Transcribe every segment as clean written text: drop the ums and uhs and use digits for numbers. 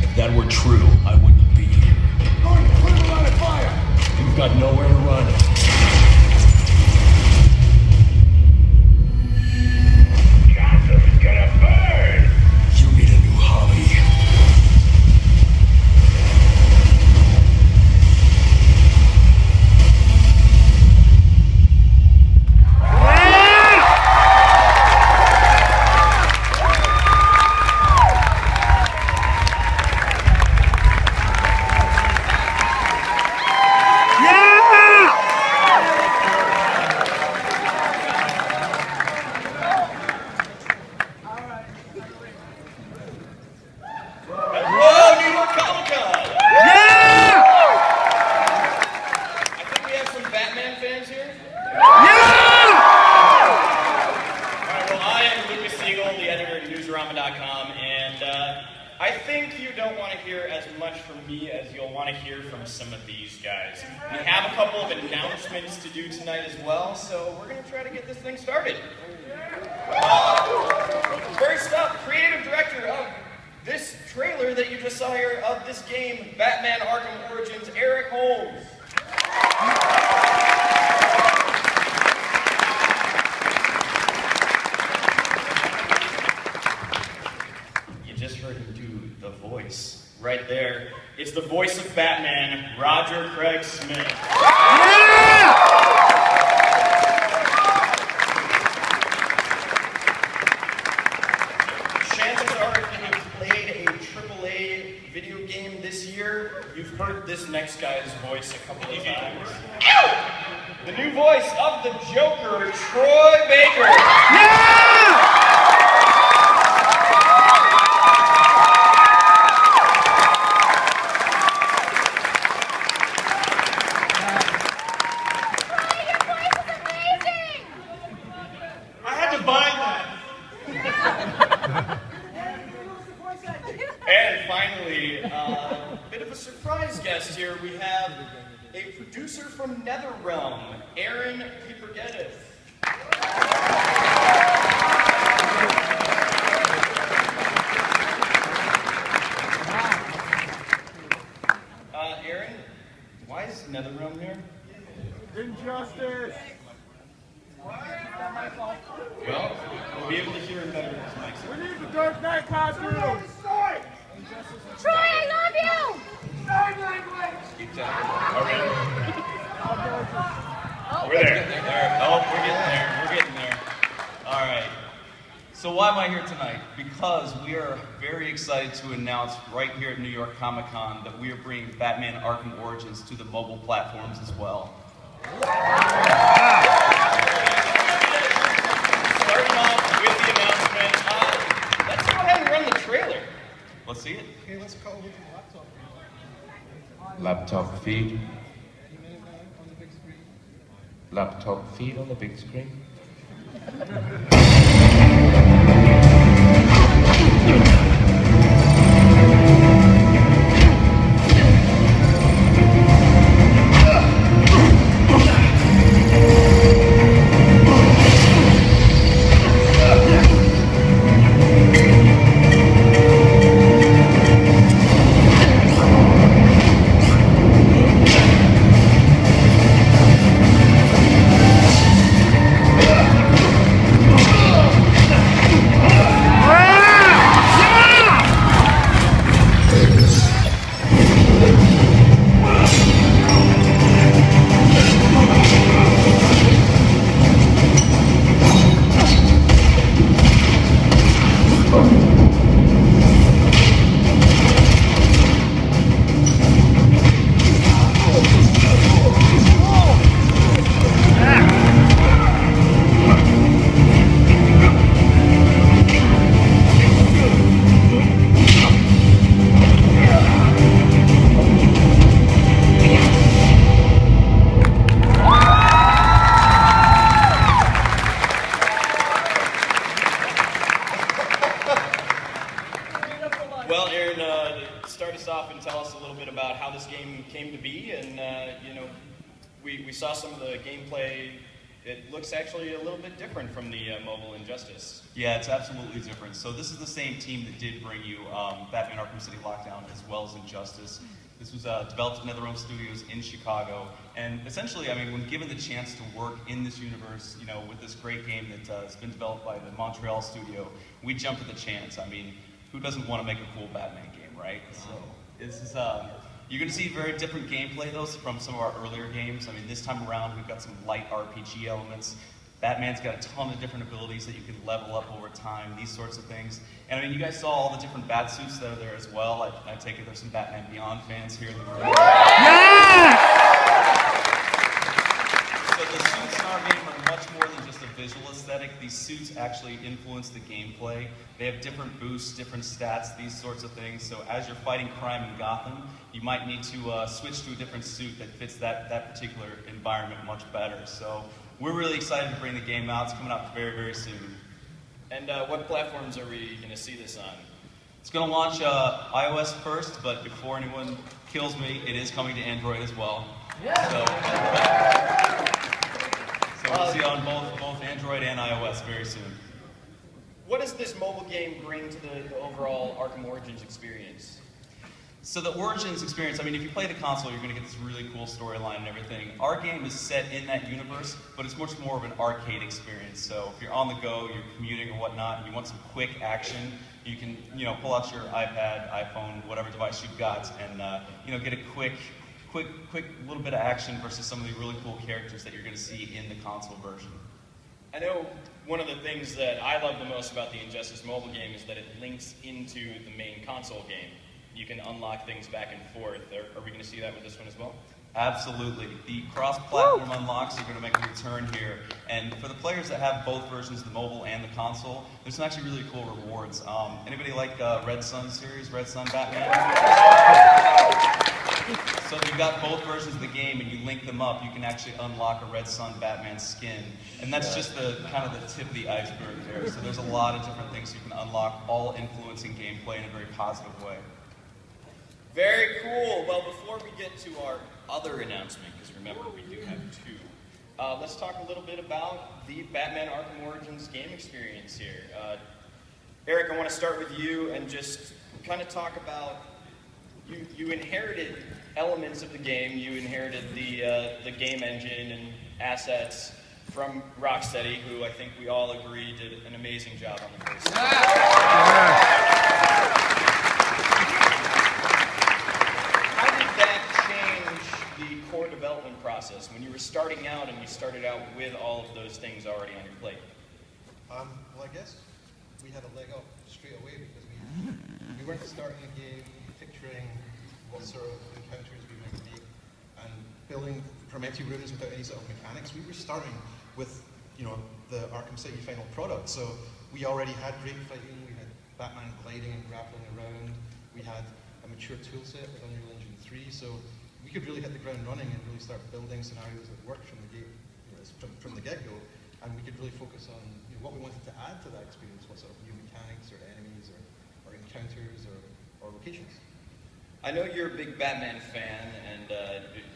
If that were true, I wouldn't be here. Going to put him on fire! You've got nowhere to run. Gotham's gonna burn! You need a new hobby. I think you don't want to hear as much from me as you'll want to hear from some of these guys. We have a couple of announcements to do tonight as well, so we're going to try to get this thing started. First up, creative director of this trailer that you just saw here of this game, Batman Arkham Origins, Eric Holmes. Just heard him do the voice. Right there is the voice of Batman, Roger Craig Smith. Yeah! Chances are if you have played a AAA video game this year, you've heard this next guy's voice a couple of times. The new voice of the Joker, Troy Baker. Yeah! And finally, a bit of a surprise guest here. We have a producer from NetherRealm, Aaron Pipergedis. Aaron, why is NetherRealm here? Injustice! Well, we'll be able to hear him better with his mic. We need the Dark Knight costume! Troy, I love you! Sign language! Keep tapping. Okay. We're there. Oh, we're getting there. We're getting there. All right. So why am I here tonight? Because we are very excited to announce right here at New York Comic Con that we are bringing Batman Arkham Origins to the mobile platforms as well. Starting off with the announcement, let's go ahead and run the trailer. Let's see it. Okay, let's call with the laptop. Laptop feed. Laptop feed on the big screen. Well, Aaron, start us off and tell us a little bit about how this game came to be, and we saw some of the gameplay it looks actually a little bit different from the mobile Injustice. Yeah, it's absolutely different. So this is the same team that did bring you Batman Arkham City Lockdown as well as Injustice. This was developed at NetherRealm Studios in Chicago, and essentially, I mean, when given the chance to work in this universe, you know, with this great game that has been developed by the Montreal studio, we jumped at the chance. I mean, who doesn't want to make a cool Batman game, right? So this is you're going to see very different gameplay though from some of our earlier games. I mean, this time around we've got some light RPG elements. Batman's got a ton of different abilities that you can level up over time, these sorts of things. And I mean, you guys saw all the different bat suits that are there as well. I take it there's some Batman Beyond fans here in the room. So the suits in our game are much more than just a visual aesthetic. These suits actually influence the gameplay. They have different boosts, different stats, these sorts of things. So as you're fighting crime in Gotham, you might need to switch to a different suit that fits that particular environment much better. So we're really excited to bring the game out. It's coming out very, very soon. And what platforms are we going to see this on? It's going to launch iOS first, but before anyone kills me, it is coming to Android as well. Yeah. So we'll see it on both Android and iOS very soon. What does this mobile game bring to the overall Arkham Origins experience? So the Origins experience, I mean, if you play the console, you're going to get this really cool storyline and everything. Our game is set in that universe, but it's much more of an arcade experience. So if you're on the go, you're commuting or whatnot, and you want some quick action, you can, you know, pull out your iPad, iPhone, whatever device you've got, and you know, get a quick little bit of action versus some of the really cool characters that you're going to see in the console version. I know one of the things that I love the most about the Injustice mobile game is that it links into the main console game. You can unlock things back and forth. Are we going to see that with this one as well? Absolutely. The cross-platform unlocks are going to make a return here. And for the players that have both versions, the mobile and the console, there's some actually really cool rewards. Anybody like Red Sun series, Red Sun Batman? So if you've got both versions of the game and you link them up, you can actually unlock a Red Sun Batman skin. And that's just the kind of the tip of the iceberg there. So there's a lot of different things you can unlock, all influencing gameplay in a very positive way. Very cool. Well, before we get to our other announcement, because remember we do have two, let's talk a little bit about the Batman Arkham Origins game experience here. Eric, I want to start with you and just kind of talk about, you inherited elements of the game, you inherited the game engine and assets from Rocksteady, who I think we all agree did an amazing job on the first game. Development process when you were starting out and you started out with all of those things already on your plate? Well, I guess we had a leg up straight away because we weren't starting a game picturing what sort of encounters we might make and building from empty rooms without any sort of mechanics. We were starting with, you know, the Arkham City final product. So we already had great fighting, we had Batman gliding and grappling around, we had a mature toolset with Unreal Engine 3. So we could really hit the ground running and really start building scenarios that worked from the game, you know, from the get-go, and we could really focus on, you know, what we wanted to add to that experience, what sort of new mechanics or enemies or encounters or locations. I know you're a big Batman fan and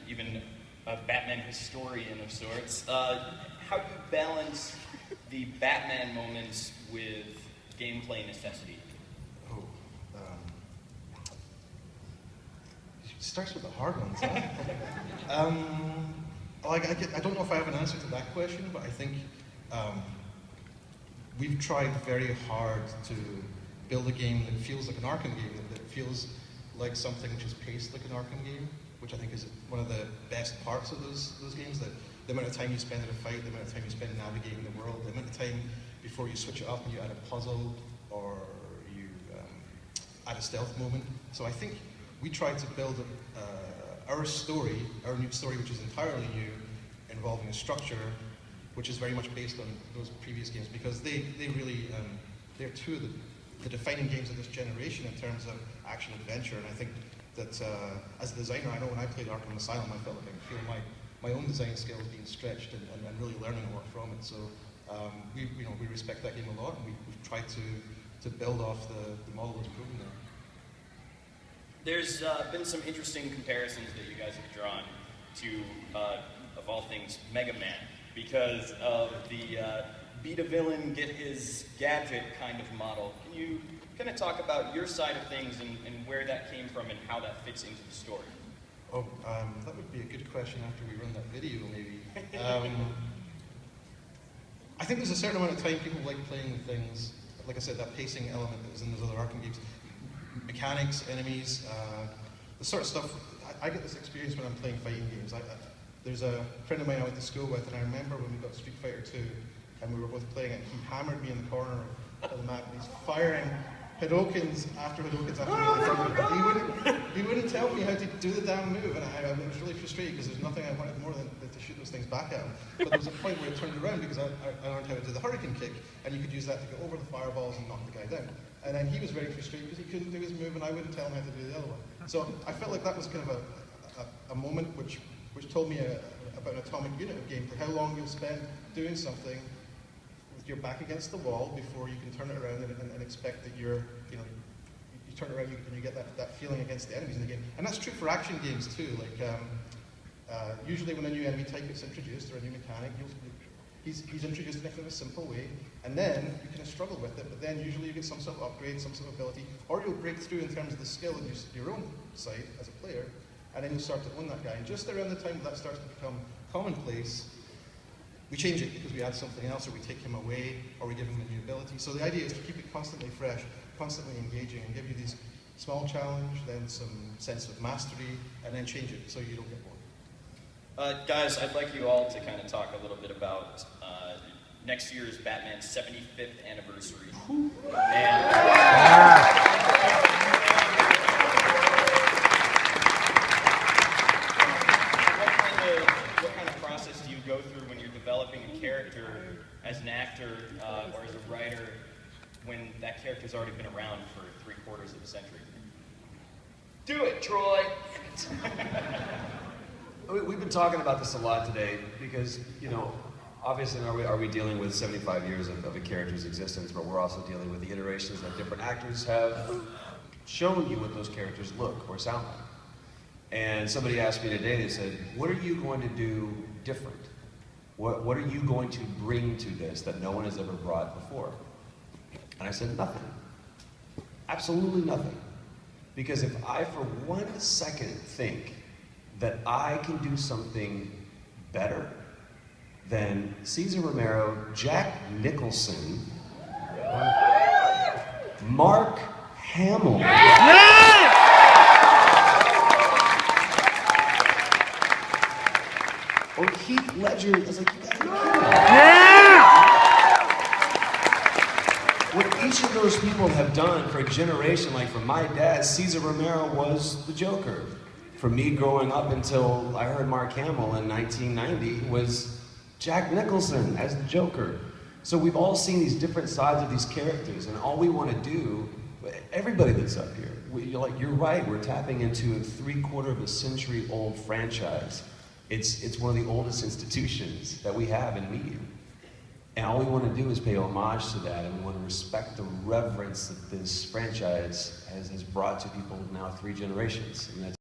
even a Batman historian of sorts. How do you balance the Batman moments with gameplay necessity? Starts with the hard ones, huh? I don't know if I have an answer to that question, but I think we've tried very hard to build a game that feels like an Arkham game, that feels like something which is paced like an Arkham game, which I think is one of the best parts of those games, that the amount of time you spend in a fight, the amount of time you spend navigating the world, the amount of time before you switch it up and you add a puzzle or you add a stealth moment. So I think we tried to build our story, our new story, which is entirely new, involving a structure which is very much based on those previous games, because they really, they're two of the defining games of this generation in terms of action adventure. And I think that as a designer, I know when I played Arkham Asylum, I felt like I feel my own design skills being stretched and really learning a lot from it. So we respect that game a lot, and we've tried to build off the model that's proven there. There's been some interesting comparisons that you guys have drawn to, of all things, Mega Man. because of the beat a villain, get his gadget kind of model. Can you kind of talk about your side of things and where that came from and how that fits into the story? Oh, that would be a good question after we run that video, maybe. I think there's a certain amount of time people like playing with things, like I said, that pacing element that was in those other Arkham games. Mechanics, enemies, the sort of stuff. I get this experience when I'm playing fighting games. There's a friend of mine I went to school with, and I remember when we got Street Fighter 2, and we were both playing it, he hammered me in the corner of the map, and he's firing Hadokens after Hadokens after Hadokens. He wouldn't tell me how to do the damn move, and I was really frustrated because there's nothing I wanted more than to shoot those things back at him. But there was a point where it turned around because I learned how to do the hurricane kick, and you could use that to go over the fireballs and knock the guy down. And then he was very frustrated because he couldn't do his move, and I wouldn't tell him how to do the other one. So I felt like that was kind of a moment which told me about an atomic unit of game, for how long you'll spend doing something with your back against the wall before you can turn it around and expect that you turn around and you get that feeling against the enemies in the game. And that's true for action games too. Like usually when a new enemy type gets introduced or a new mechanic, he's introduced in a kind of a simple way, and then you kind of struggle with it, but then usually you get some sort of upgrade, some sort of ability, or you'll break through in terms of the skill in your own side as a player, and then you'll start to own that guy. And just around the time that starts to become commonplace, we change it because we add something else, or we take him away, or we give him a new ability. So the idea is to keep it constantly fresh, constantly engaging, and give you these small challenge, then some sense of mastery, and then change it so you don't get bored. Guys, I'd like you all to kind of talk a little bit about next year's Batman's 75th anniversary. What kind of process do you go through when you're developing a character as an actor or as a writer when that character's already been around for 3/4 of a century? Do it, Troy! We've been talking about this a lot today because, obviously are we dealing with 75 years of a character's existence, but we're also dealing with the iterations that different actors have shown you what those characters look or sound like. And somebody asked me today, they said, what are you going to do different? What are you going to bring to this that no one has ever brought before? And I said, nothing. Absolutely nothing. Because if I for 1 second think that I can do something better than Cesar Romero, Jack Nicholson, Mark Hamill, or Heath Ledger, I was like, you guys are kidding me. What each of those people have done for a generation, like for my dad, Cesar Romero was the Joker. For me growing up until I heard Mark Hamill in 1990 was Jack Nicholson as the Joker. So we've all seen these different sides of these characters, and all we want to do, everybody that's up here, you're right, we're tapping into a 3/4 of a century old franchise. It's one of the oldest institutions that we have in media. And all we want to do is pay homage to that, and we want to respect the reverence that this franchise has brought to people now 3 generations. And that's